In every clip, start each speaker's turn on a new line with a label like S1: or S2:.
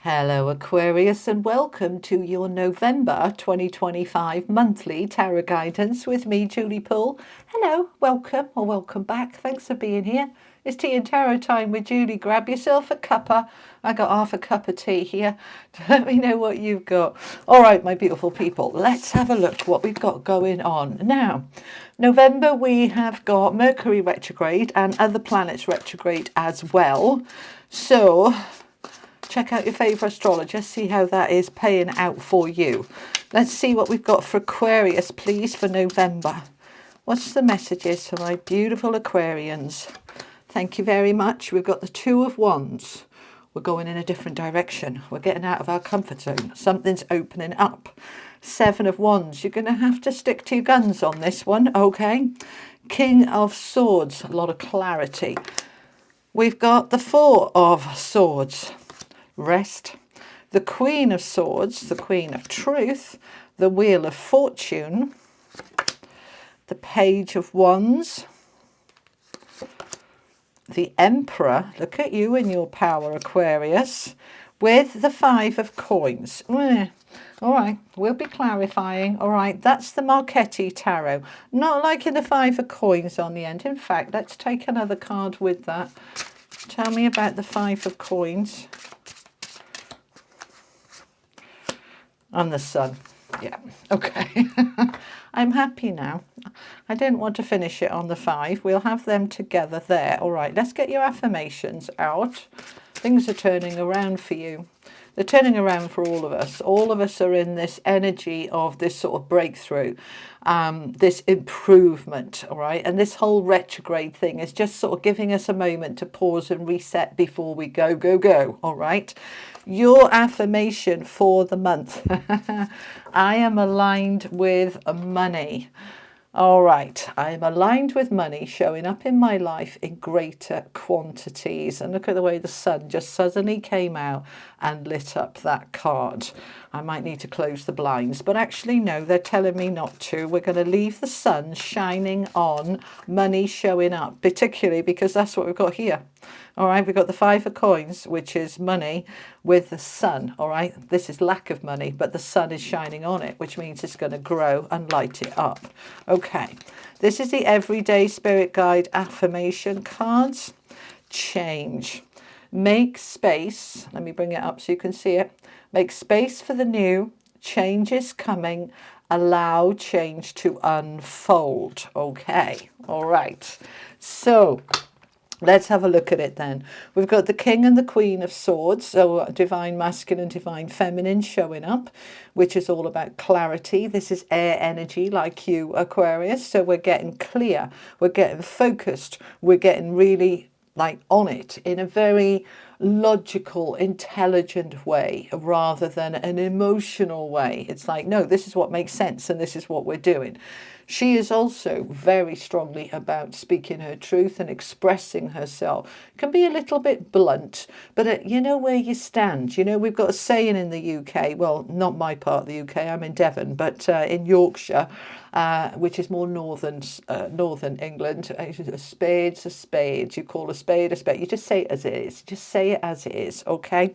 S1: Hello Aquarius, and welcome to your November 2025 monthly tarot guidance with me, Julie Poole. Hello, welcome or welcome back. Thanks for being here. It's tea and tarot time with Julie. Grab yourself a cuppa. I got half a cup of tea here. Let me know what you've got. All right, my beautiful people, let's have a look what we've got going on. Now, November we have got Mercury retrograde and other planets retrograde as well. So check out your favourite astrologer, see how that is paying out for you. Let's see what we've got for Aquarius, please, for November. What's the messages for my beautiful Aquarians? Thank you very much. We've got the Two of Wands. We're going in a different direction. We're getting out of our comfort zone. Something's opening up. Seven of Wands. You're going to have to stick to your guns on this one, okay? King of Swords. A lot of clarity. We've got the Four of Swords. Rest. The Queen of Swords, the Queen of Truth, the Wheel of Fortune, the Page of Wands, the Emperor. Look at you in your power, Aquarius, with the Five of Coins. All right, we'll be clarifying. All right, that's the Marchetti Tarot. Not liking the Five of Coins on the end. In fact, let's take another card with that. Tell me about the Five of Coins. And the Sun. Yeah, okay. I'm happy now. I didn't want to finish it on the Five. We'll have them together there. All right, let's get your affirmations out. Things are turning around for you. They're turning around for all of us. All of us are in this energy of this sort of breakthrough, this improvement, all right? And this whole retrograde thing is just sort of giving us a moment to pause and reset before we go, all right? Your affirmation for the month. I am aligned with money. All right, I am aligned with money showing up in my life in greater quantities. And look at the way the sun just suddenly came out and lit up that card. I might need to close the blinds, but actually no, they're telling me not to. We're going to leave the sun shining on money showing up, particularly because that's what we've got here. All right, we've got the Five of Coins, which is money, with the sun. All right, this is lack of money, but the sun is shining on it, which means it's going to grow and light it up. Okay, this is the Everyday Spirit Guide affirmation cards. Change. Make space. Let me bring it up so you can see it. Make space for the new. Change is coming. Allow change to unfold. Okay, all right. So let's have a look at it then. We've got the King and the Queen of Swords, so divine masculine, divine feminine showing up, which is all about clarity. This is air energy like you, Aquarius. So we're getting clear, we're getting focused, we're getting really like on it in a very logical, intelligent way rather than an emotional way. It's like, no, this is what makes sense and this is what we're doing. She is also very strongly about speaking her truth and expressing herself. Can be a little bit blunt, but you know where you stand. You know, we've got a saying in the UK, well, not my part of the UK, I'm in Devon, but in Yorkshire, which is more northern England, a spade's a spade. You call a spade a spade. You just say it as it is. Just say it as it is, okay?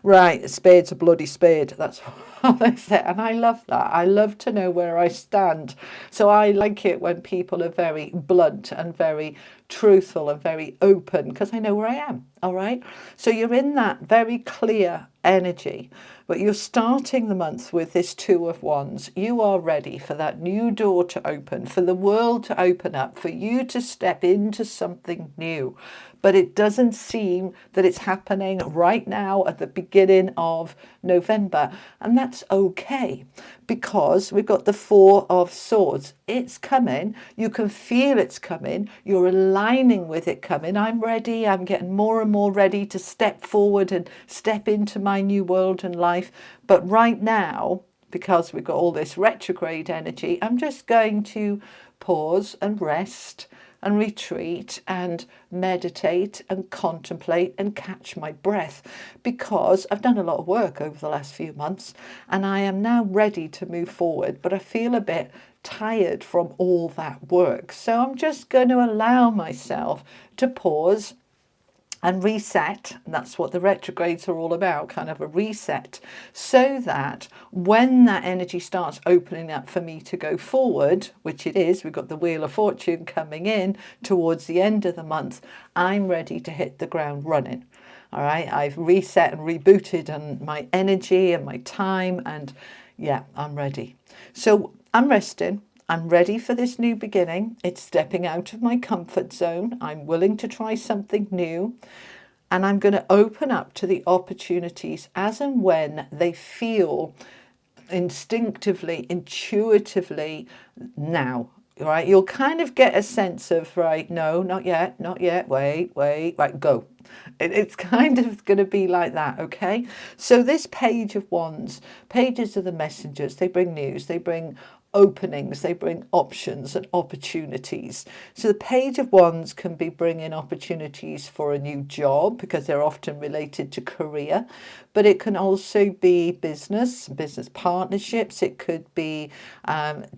S1: Right, a spade's a bloody spade. That's what they say. And I love that. I love to know where I stand. So I like it when people are very blunt and very truthful and very open, because I know where I am, all right? So you're in that very clear energy, but you're starting the month with this Two of Wands. You are ready for that new door to open, for the world to open up, for you to step into something new. But it doesn't seem that it's happening right now at the beginning of November. And that's okay, because we've got the Four of Swords. It's coming. You can feel it's coming. You're aligning with it coming. I'm ready. I'm getting more and more ready to step forward and step into my new world and life. But right now, because we've got all this retrograde energy, I'm just going to pause and rest and retreat and meditate and contemplate and catch my breath, because I've done a lot of work over the last few months and I am now ready to move forward, but I feel a bit tired from all that work. So I'm just going to allow myself to pause and reset. That's what the retrogrades are all about, kind of a reset, so that when that energy starts opening up for me to go forward, which it is, we've got the Wheel of Fortune coming in towards the end of the month, I'm ready to hit the ground running. All right, I've reset and rebooted and my energy and my time, and yeah, I'm ready. So I'm resting. I'm ready for this new beginning. It's stepping out of my comfort zone. I'm willing to try something new. And I'm going to open up to the opportunities as and when they feel instinctively, intuitively now. Right? You'll kind of get a sense of, right, no, not yet, wait, right, go. It's kind of going to be like that, okay? So this Page of Wands, pages are the messengers. They bring news, they bring openings, they bring options and opportunities. So the Page of Wands can be bringing opportunities for a new job because they're often related to career, but it can also be business partnerships. It could be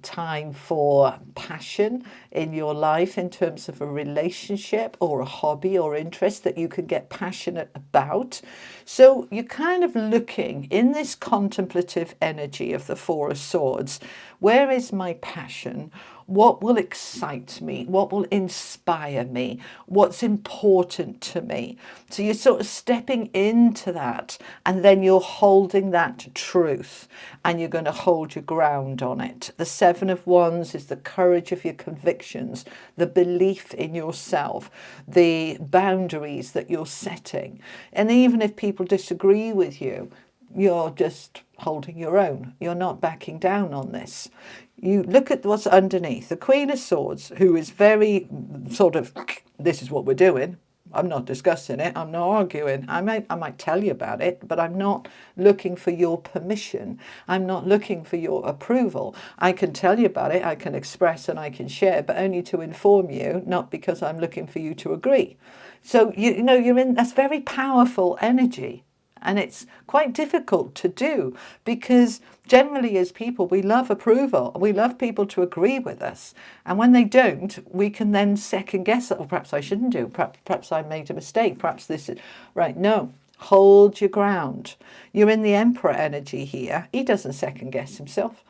S1: time for passion in your life in terms of a relationship or a hobby or interest that you can get passionate about. So you're kind of looking in this contemplative energy of the Four of Swords. Where is my passion? What will excite me? What will inspire me? What's important to me? So you're sort of stepping into that, and then you're holding that truth, and you're going to hold your ground on it. The Seven of Wands is the courage of your convictions, the belief in yourself, the boundaries that you're setting. And even if people disagree with you, you're just holding your own. You're not backing down on this. You look at what's underneath. The Queen of Swords, who is very sort of, this is what we're doing. I'm not discussing it. I'm not arguing. I might tell you about it, but I'm not looking for your permission. I'm not looking for your approval. I can tell you about it. I can express and I can share, but only to inform you, not because I'm looking for you to agree. So, you know, you're in, that's very powerful energy. And it's quite difficult to do because generally as people, we love approval. We love people to agree with us. And when they don't, we can then second guess it. Or perhaps I shouldn't do. Perhaps I made a mistake. Perhaps this is right. No, hold your ground. You're in the Emperor energy here. He doesn't second guess himself.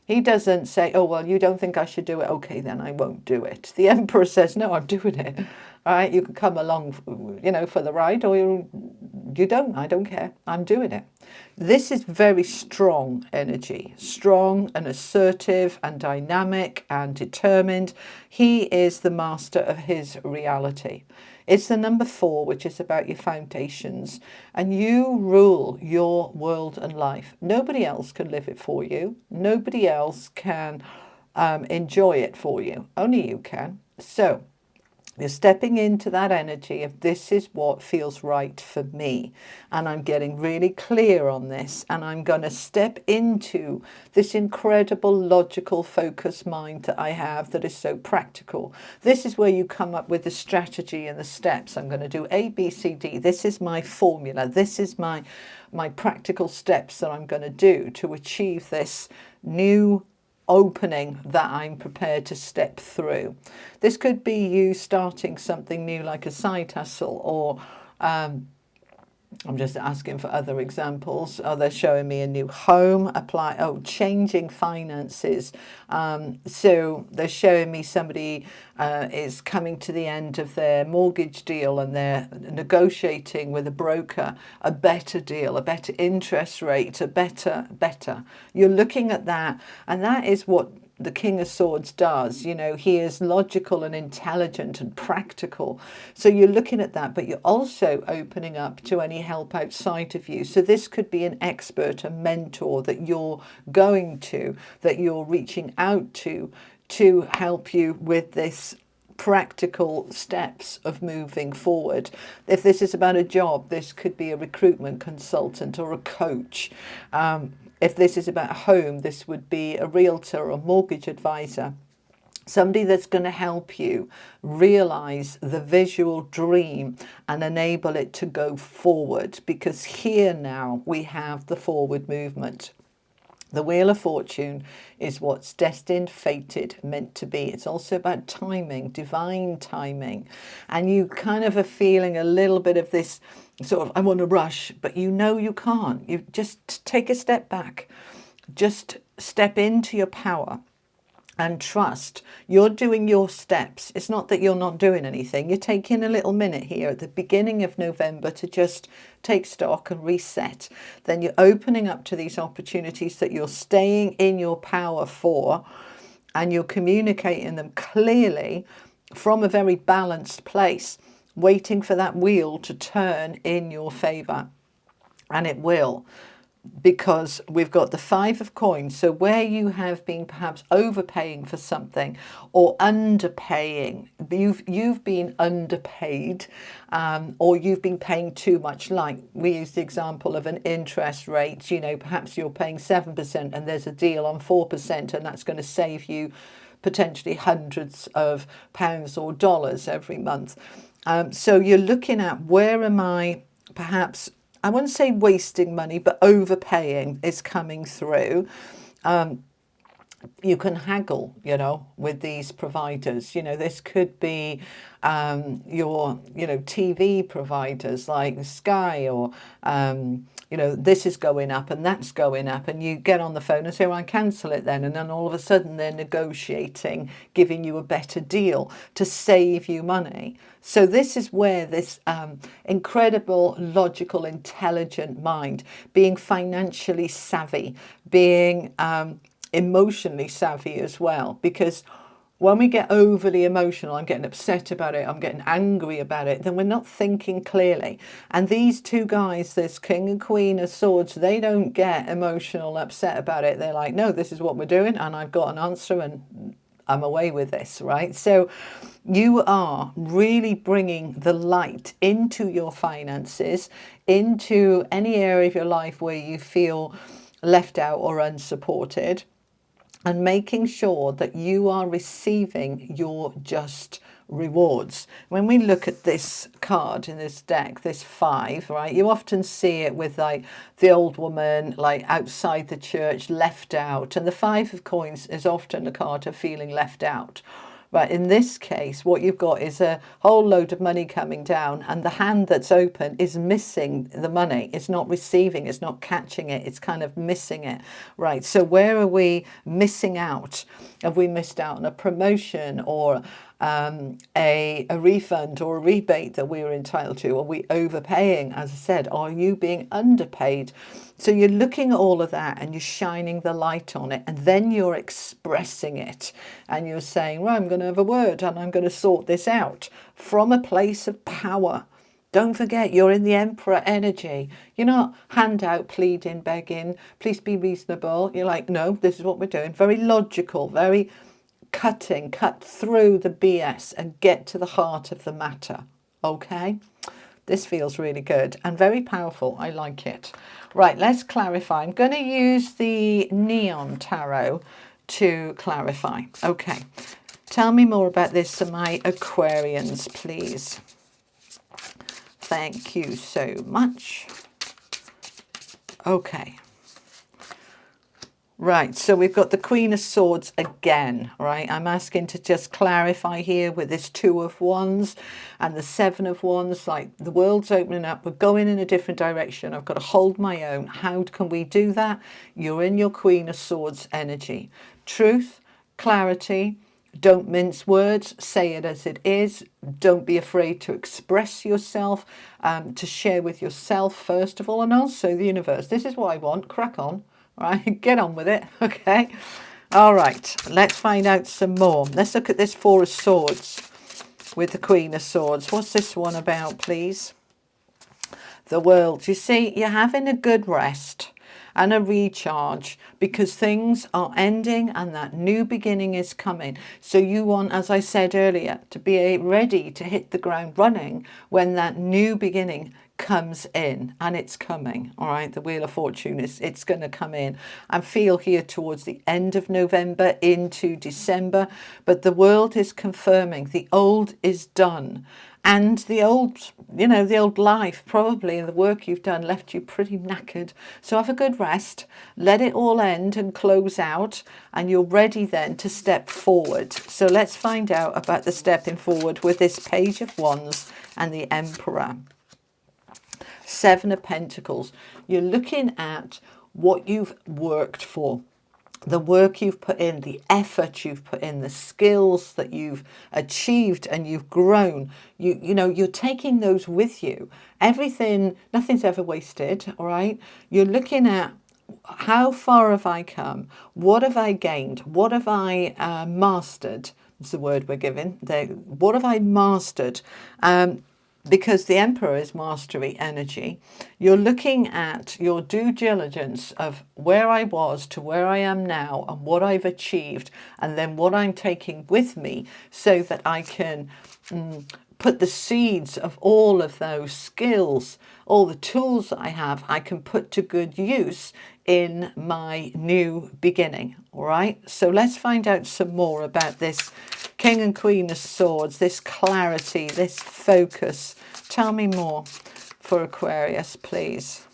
S1: He doesn't say, oh, well, you don't think I should do it. Okay, then I won't do it. The Emperor says, no, I'm doing it. All right, you can come along, you know, for the ride, or you don't. I don't care. I'm doing it. This is very strong energy, strong and assertive and dynamic and determined. He is the master of his reality. It's the number 4, which is about your foundations, and you rule your world and life. Nobody else can live it for you. Nobody else can enjoy it for you. Only you can. So you're stepping into that energy of this is what feels right for me. And I'm getting really clear on this. And I'm going to step into this incredible logical focused mind that I have that is so practical. This is where you come up with the strategy and the steps. I'm going to do A, B, C, D. This is my formula. This is my practical steps that I'm going to do to achieve this new opening that I'm prepared to step through. This could be you starting something new like a side hustle, or I'm just asking for other examples. Oh, they're showing me a new home, changing finances. So they're showing me somebody is coming to the end of their mortgage deal and they're negotiating with a broker a better deal, a better interest rate, a better. You're looking at that, and that is what the King of Swords does. You know, he is logical and intelligent and practical. So you're looking at that, but you're also opening up to any help outside of you. So this could be an expert, a mentor that you're going to, that you're reaching out to help you with this practical steps of moving forward. If this is about a job, this could be a recruitment consultant or a coach. If this is about a home, this would be a realtor or mortgage advisor. Somebody that's going to help you realize the visual dream and enable it to go forward, because here now we have the forward movement. The Wheel of Fortune is what's destined, fated, meant to be. It's also about timing, divine timing. And you kind of are feeling a little bit of this sort of, I want to rush, but you know you can't. You just take a step back. Just step into your power and trust you're doing your steps. It's not that you're not doing anything. You're taking a little minute here at the beginning of November to just take stock and reset. Then you're opening up to these opportunities that you're staying in your power for, and you're communicating them clearly from a very balanced place, waiting for that wheel to turn in your favor. And it will, because we've got the 5 of coins. So where you have been perhaps overpaying for something or underpaying, you've been underpaid, or you've been paying too much. Like we use the example of an interest rate, you know, perhaps you're paying 7% and there's a deal on 4%, and that's going to save you potentially hundreds of pounds or dollars every month. So you're looking at, where am I perhaps, I wouldn't say wasting money, but overpaying is coming through. You can haggle, you know, with these providers. You know, this could be your, you know, TV providers like Sky, or, you know, this is going up and that's going up. And you get on the phone and say, well, I cancel it then. And then all of a sudden they're negotiating, giving you a better deal to save you money. So this is where this incredible, logical, intelligent mind, being financially savvy, being emotionally savvy as well, because when we get overly emotional, I'm getting upset about it, I'm getting angry about it, then we're not thinking clearly. And these two guys, this King and Queen of Swords, they don't get emotional, upset about it. They're like, no, this is what we're doing, and I've got an answer, and I'm away with this, right? So you are really bringing the light into your finances, into any area of your life where you feel left out or unsupported, and making sure that you are receiving your just rewards. When we look at this card in this deck, this 5, right, you often see it with like the old woman, like outside the church, left out. And the 5 of coins is often a card of feeling left out. But in this case, what you've got is a whole load of money coming down, and the hand that's open is missing the money. It's not receiving, it's not catching it, it's kind of missing it. Right, so where are we missing out? Have we missed out on a promotion, or a refund or a rebate that we were entitled to? Are we overpaying? As I said, are you being underpaid? So you're looking at all of that and you're shining the light on it, and then you're expressing it, and you're saying, well, I'm going to have a word and I'm going to sort this out from a place of power. Don't forget, you're in the Emperor energy. You're not handout, pleading, begging, please be reasonable. You're like, no, this is what we're doing. Very logical, very cut through the BS and get to the heart of the matter. Okay? This feels really good and very powerful. I like it. Right, let's clarify. I'm going to use the Neon Tarot to clarify. Okay, tell me more about this for my Aquarians, please. Thank you so much. Okay. Right, so we've got the Queen of Swords again, right? I'm asking to just clarify here with this 2 of Wands and the 7 of Wands, like the world's opening up, we're going in a different direction, I've got to hold my own. How can we do that? You're in your Queen of Swords energy. Truth, clarity, don't mince words, say it as it is. Don't be afraid to express yourself, to share with yourself first of all, and also the universe. This is what I want, crack on. Right, get on with it. Okay. All right, let's find out some more. Let's look at this 4 of Swords with the Queen of Swords. What's this one about, please? The World. You see, you're having a good rest and a recharge because things are ending and that new beginning is coming. So you want, as I said earlier, to be ready to hit the ground running when that new beginning comes in, and it's coming. All right, the Wheel of Fortune it's going to come in. I feel here towards the end of November into December, but the world is confirming the old is done. And the old, the old life probably and the work you've done left you pretty knackered. So have a good rest, let it all end and close out, and you're ready then to step forward. So let's find out about the stepping forward with this Page of Wands and the Emperor. Seven of Pentacles. You're looking at what you've worked for, the work you've put in, the effort you've put in, the skills that you've achieved and you've grown. You're taking those with you. Everything, nothing's ever wasted, all right? You're looking at how far have I come? What have I gained? What have I mastered? It's the word we're given. What have I mastered? Because the Emperor is mastery energy. You're looking at your due diligence of where I was to where I am now and what I've achieved, and then what I'm taking with me so that I can put the seeds of all of those skills, all the tools that I have, I can put to good use in my new beginning. All right, so let's find out some more about this King and Queen of Swords, this clarity, this focus. Tell me more for Aquarius, please.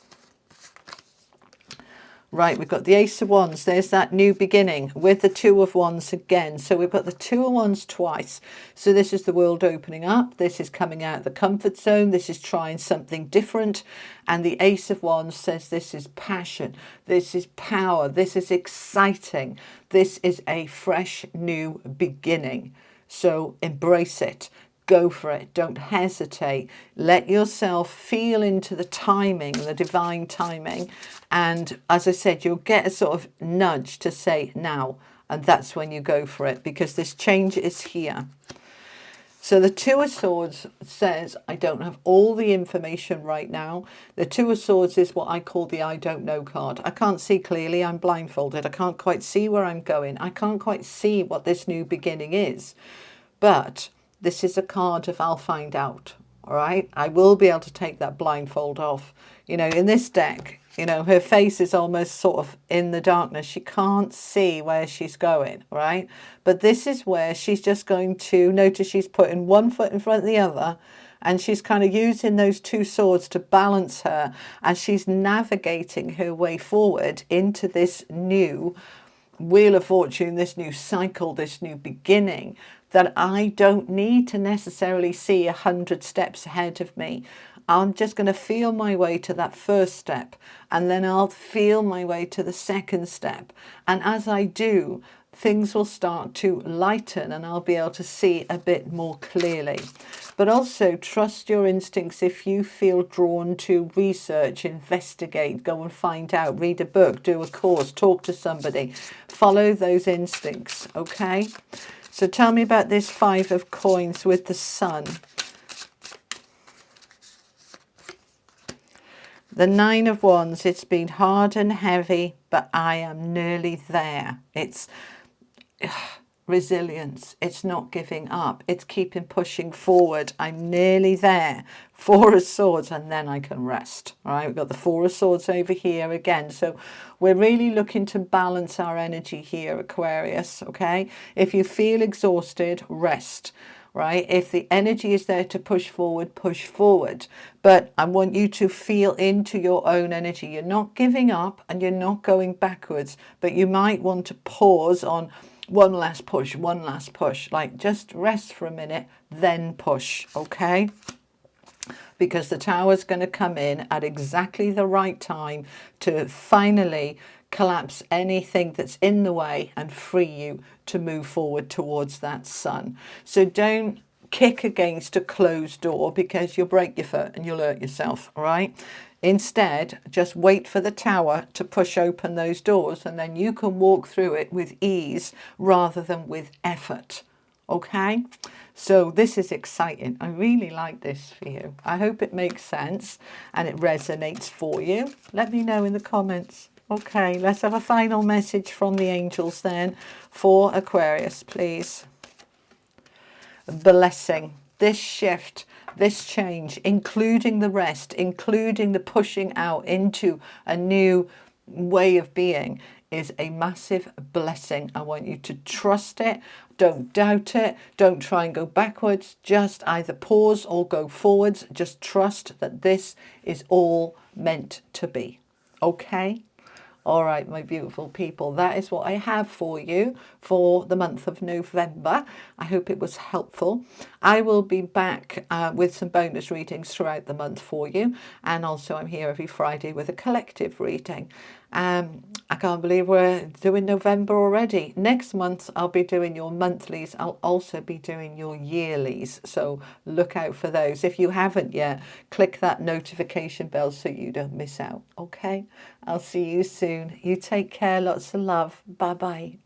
S1: Right, we've got the Ace of Wands. There's that new beginning with the Two of Wands again. So we've got the Two of Wands twice. So this is the world opening up. This is coming out of the comfort zone. This is trying something different. And the Ace of Wands says this is passion. This is power. This is exciting. This is a fresh new beginning. So embrace it. Go for it. Don't hesitate. Let yourself feel into the timing, the divine timing. And as I said, you'll get a sort of nudge to say now. And that's when you go for it, because this change is here. So the Two of Swords says, I don't have all the information right now. The Two of Swords is what I call the I don't know card. I can't see clearly. I'm blindfolded. I can't quite see where I'm going. I can't quite see what this new beginning is. But this is a card of I'll find out. All right, I will be able to take that blindfold off. In this deck, her face is almost sort of in the darkness. She can't see where she's going, right? But this is where she's just going to notice she's putting one foot in front of the other, and she's kind of using those two swords to balance her as she's navigating her way forward into this new Wheel of Fortune, this new cycle, this new beginning, that I don't need to necessarily see 100 steps ahead of me. I'm just going to feel my way to that first step, and then I'll feel my way to the second step. And as I do, things will start to lighten and I'll be able to see a bit more clearly. But also trust your instincts. If you feel drawn to research, investigate, go and find out, read a book, do a course, talk to somebody, follow those instincts, okay? So tell me about this Five of Coins with the Sun. The Nine of Wands, it's been hard and heavy, but I am nearly there. It's resilience. It's not giving up. It's keeping pushing forward. I'm nearly there. Four of Swords, and then I can rest. All right, we've got the Four of Swords over here again. So we're really looking to balance our energy here, Aquarius, okay? If you feel exhausted, rest. Right? If the energy is there to push forward, push forward. But I want you to feel into your own energy. You're not giving up and you're not going backwards, but you might want to pause on one last push, like just rest for a minute, then push, okay? Because the Tower's going to come in at exactly the right time to finally collapse anything that's in the way and free you to move forward towards that sun. So don't kick against a closed door, because you'll break your foot and you'll hurt yourself, all right? Instead, just wait for the Tower to push open those doors, and then you can walk through it with ease rather than with effort, okay? So this is exciting. I really like this for you. I hope it makes sense and it resonates for you. Let me know in the comments. Okay, let's have a final message from the angels then for Aquarius, please. Blessing. This shift this change, including the rest, including the pushing out into a new way of being, is a massive blessing. I want you to trust it. Don't doubt it. Don't try and go backwards. Just either pause or go forwards. Just trust that this is all meant to be. Okay? All right, my beautiful people, that is what I have for you for the month of November. I hope it was helpful. I will be back with some bonus readings throughout the month for you. And also I'm here every Friday with a collective reading. I can't believe we're doing November already. Next month, I'll be doing your monthlies. I'll also be doing your yearlies. So look out for those. If you haven't yet, click that notification bell so you don't miss out. Okay? I'll see you soon. You take care. Lots of love. Bye-bye.